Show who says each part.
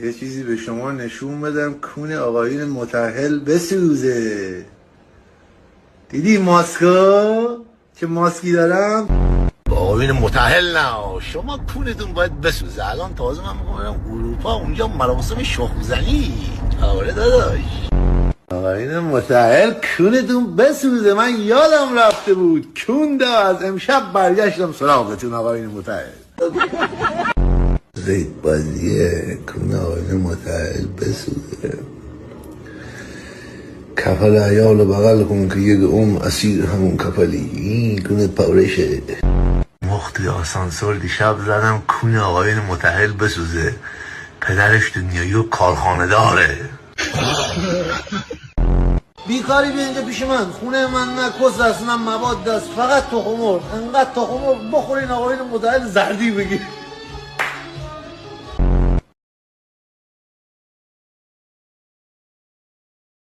Speaker 1: یه چیزی به شما نشون بدم کون آقایون متأهل بسوزه. دیدی ماسکو؟ چه ماسکی دارم؟
Speaker 2: آقایون متأهل نه، شما کونتون باید بسوزه. الان تازه من میخوام اروپا، اونجا مراسم شخوزنی. آره داداش.
Speaker 1: آقایون متأهل کونتون بسوزه. من یادم رفته بود کون از امشب برگشتم سراغتون آقایون متأهل. زید بازیه کون آقایون متأهل بسوزه. کفل عیال بغل کن که یک اسیر همون کفلی. این کونت پارشه. مختی آسانسور دیشب زدم کون آقایون متأهل بسوزه. پدرش دنیایی و کارخانه داره. بیکاری بیا اینجا پیش من. خونه من نه کس دست نه مواد دست، فقط تخم مرغ. انقدر تخم مرغ بخورین آقایون متأهل زردی بگیر.